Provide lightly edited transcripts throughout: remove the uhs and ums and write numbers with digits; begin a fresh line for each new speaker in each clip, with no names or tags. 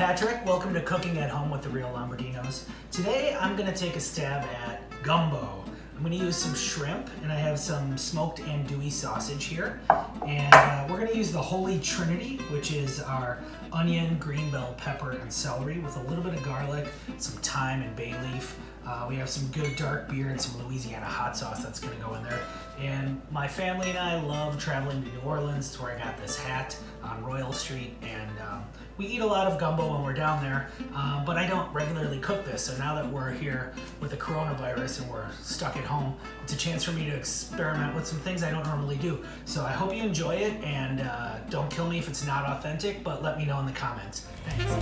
Patrick. Welcome to Cooking at Home with the Real Lombardinos. Today I'm going to take a stab at gumbo. I'm going to use some shrimp and I have some smoked andouille sausage here. And we're going to use the Holy Trinity, which is our onion, green bell pepper, and celery with a little bit of garlic, some thyme and bay leaf. We have some good dark beer and some Louisiana hot sauce that's going to go in there. And my family and I love traveling to New Orleans. It's where I got this hat on Royal Street, and we eat a lot of gumbo when we're down there, but I don't regularly cook this. So now that we're here with the coronavirus and we're stuck at home, it's a chance for me to experiment with some things I don't normally do. So I hope you enjoy it, and don't kill me if it's not authentic, but let me know in the comments. Thanks.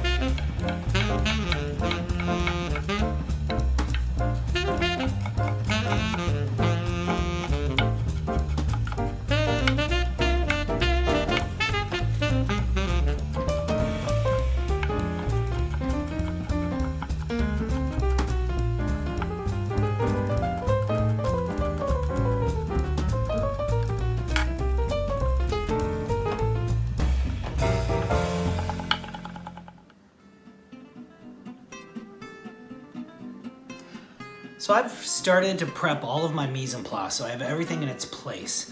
So I've started to prep all of my mise en place, so I have everything in its place.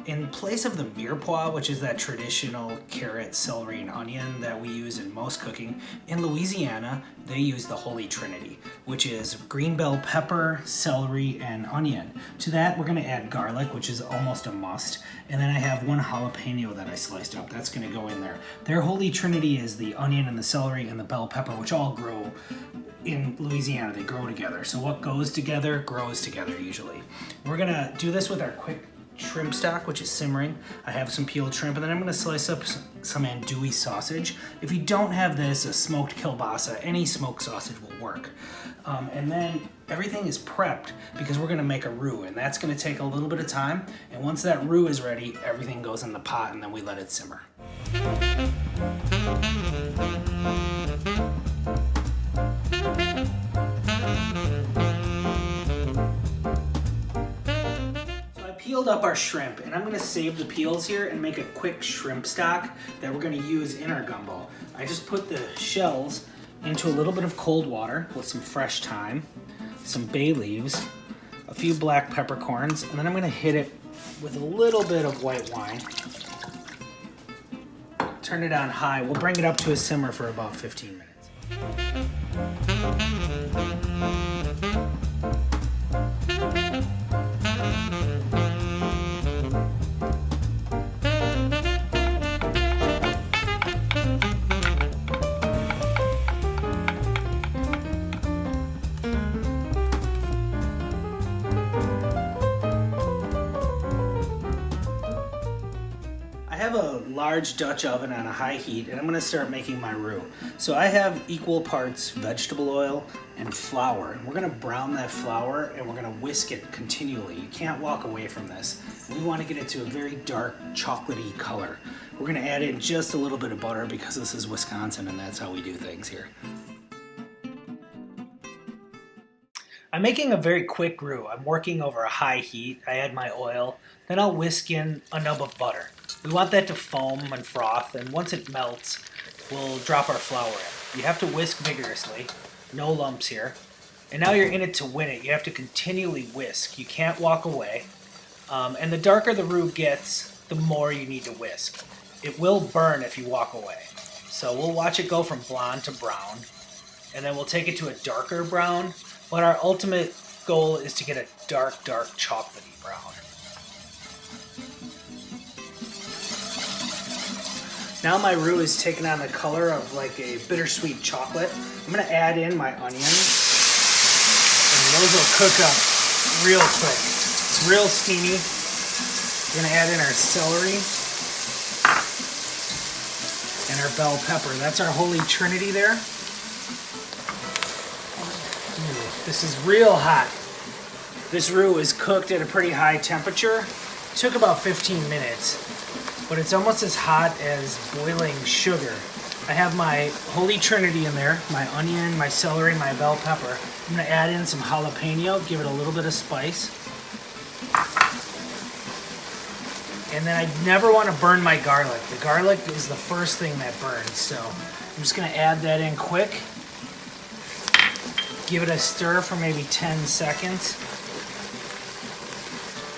In place of the mirepoix, which is that traditional carrot, celery, and onion that we use in most cooking, in Louisiana, they use the Holy Trinity, which is green bell pepper, celery, and onion. To that, we're gonna add garlic, which is almost a must, and then I have one jalapeno that I sliced up. That's gonna go in there. Their Holy Trinity is the onion and the celery and the bell pepper, which all grow in Louisiana. They grow together. So what goes together grows together usually. We're gonna do this with our quick shrimp stock, which is simmering. I have some peeled shrimp, and then I'm gonna slice up some andouille sausage. If you don't have this, a smoked kielbasa, any smoked sausage will work. And then everything is prepped because we're gonna make a roux, and that's gonna take a little bit of time. And once that roux is ready, everything goes in the pot and then we let it simmer. Peeled up our shrimp, and I'm going to save the peels here and make a quick shrimp stock that we're going to use in our gumbo. I just put the shells into a little bit of cold water with some fresh thyme, some bay leaves, a few black peppercorns, and then I'm going to hit it with a little bit of white wine. Turn it on high. We'll bring it up to a simmer for about 15 minutes. I have a large Dutch oven on a high heat, and I'm gonna start making my roux. So I have equal parts vegetable oil and flour. And we're gonna brown that flour and we're gonna whisk it continually. You can't walk away from this. We wanna get it to a very dark chocolatey color. We're gonna add in just a little bit of butter because this is Wisconsin and that's how we do things here. I'm making a very quick roux. I'm working over a high heat. I add my oil, then I'll whisk in a nub of butter. We want that to foam and froth, and once it melts, we'll drop our flour in. You have to whisk vigorously, no lumps here. And now you're in it to win it. You have to continually whisk. You can't walk away. And the darker the roux gets, the more you need to whisk. It will burn if you walk away. So we'll watch it go from blonde to brown, and then we'll take it to a darker brown. But our ultimate goal is to get a dark, dark chocolatey brown. Now my roux is taking on the color of like a bittersweet chocolate. I'm gonna add in my onions, and those will cook up real quick. It's real steamy. We're gonna add in our celery and our bell pepper. That's our Holy Trinity there. This is real hot. This roux is cooked at a pretty high temperature. It took about 15 minutes, but it's almost as hot as boiling sugar. I have my Holy Trinity in there, my onion, my celery, my bell pepper. I'm gonna add in some jalapeno, give it a little bit of spice. And then I never want to burn my garlic. The garlic is the first thing that burns, so I'm just gonna add that in quick. Give it a stir for maybe 10 seconds.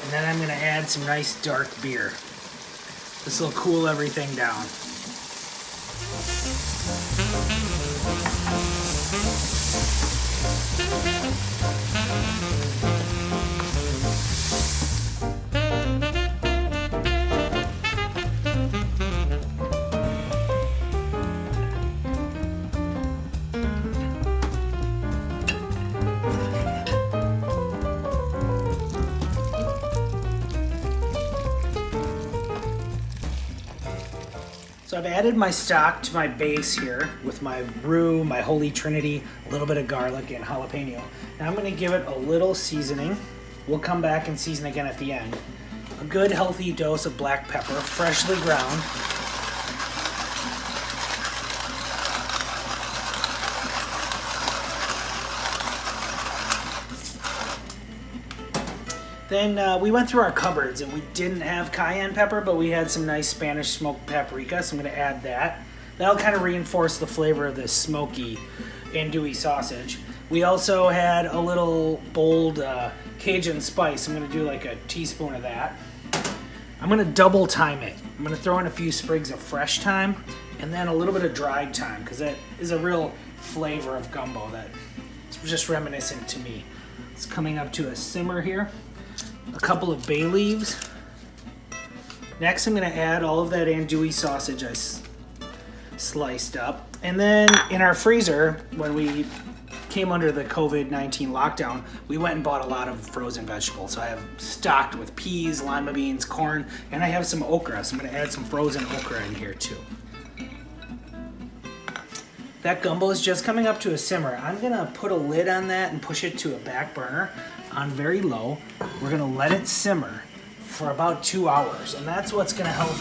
And then I'm gonna add some nice dark beer. This will cool everything down. So I've added my stock to my base here with my roux, my Holy Trinity, a little bit of garlic and jalapeno. Now I'm gonna give it a little seasoning. We'll come back and season again at the end. A good healthy dose of black pepper, freshly ground. Then we went through our cupboards and we didn't have cayenne pepper, but we had some nice Spanish smoked paprika, so I'm gonna add that. That'll kind of reinforce the flavor of this smoky andouille sausage. We also had a little bold Cajun spice. I'm gonna do like a teaspoon of that. I'm gonna double thyme it. I'm gonna throw in a few sprigs of fresh thyme and then a little bit of dried thyme, because that is a real flavor of gumbo that it's just reminiscent to me. It's coming up to a simmer here. A couple of bay leaves. Next I'm gonna add all of that andouille sausage I sliced up. And then in our freezer, when we came under the COVID-19 lockdown, we went and bought a lot of frozen vegetables. So I have stocked with peas, lima beans, corn, and I have some okra. So I'm gonna add some frozen okra in here too. That gumbo is just coming up to a simmer. I'm gonna put a lid on that and push it to a back burner on very low. We're gonna let it simmer for about 2 hours, and that's what's gonna help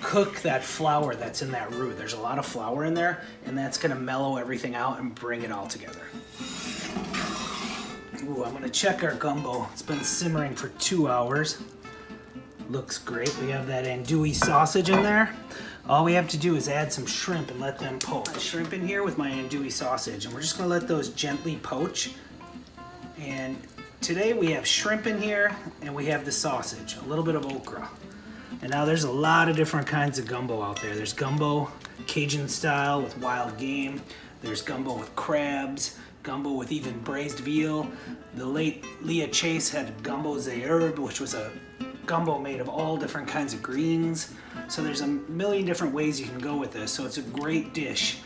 cook that flour that's in that roux. There's a lot of flour in there, and that's gonna mellow everything out and bring it all together. Ooh, I'm gonna check our gumbo. It's been simmering for 2 hours. Looks great. We have that andouille sausage in there. All we have to do is add some shrimp and let them poach. Shrimp in here with my andouille sausage, and we're just gonna let those gently poach. And today we have shrimp in here, and we have the sausage, a little bit of okra. And now there's a lot of different kinds of gumbo out there. There's gumbo Cajun style with wild game. There's gumbo with crabs, gumbo with even braised veal. The late Leah Chase had gumbo des herbes, which was a gumbo made of all different kinds of greens. So there's a million different ways you can go with this. So it's a great dish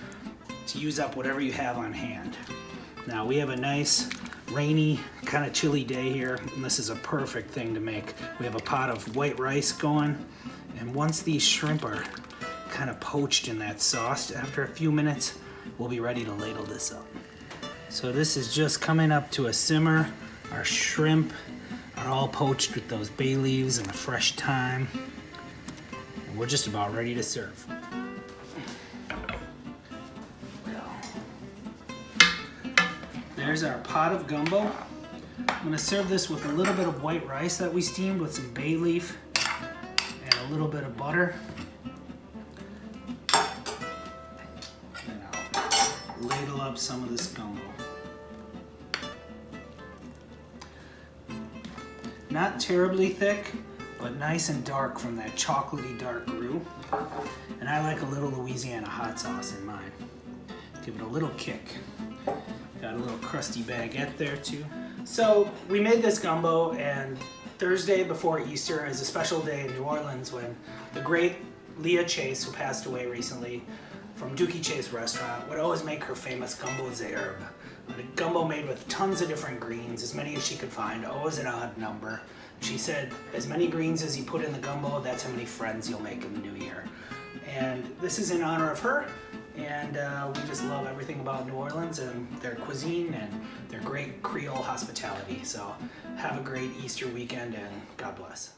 to use up whatever you have on hand. Now we have a nice rainy, kind of chilly day here, and this is a perfect thing to make. We have a pot of white rice going, and once these shrimp are kind of poached in that sauce, after a few minutes, we'll be ready to ladle this up. So this is just coming up to a simmer. Our shrimp are all poached with those bay leaves and the fresh thyme, and we're just about ready to serve. There's our pot of gumbo. I'm gonna serve this with a little bit of white rice that we steamed with some bay leaf and a little bit of butter. Then I'll ladle up some of this gumbo. Not terribly thick, but nice and dark from that chocolatey dark roux. And I like a little Louisiana hot sauce in mine. Give it a little kick. Got a little crusty baguette there too. So we made this gumbo, and Thursday before Easter is a special day in New Orleans when the great Leah Chase, who passed away recently from Dookie Chase Restaurant, would always make her famous gumbo des herbes. A gumbo made with tons of different greens, as many as she could find, always an odd number. She said, as many greens as you put in the gumbo, that's how many friends you'll make in the new year. And this is in honor of her, and we just love everything about New Orleans and their cuisine and their great Creole hospitality. So have a great Easter weekend, and God bless.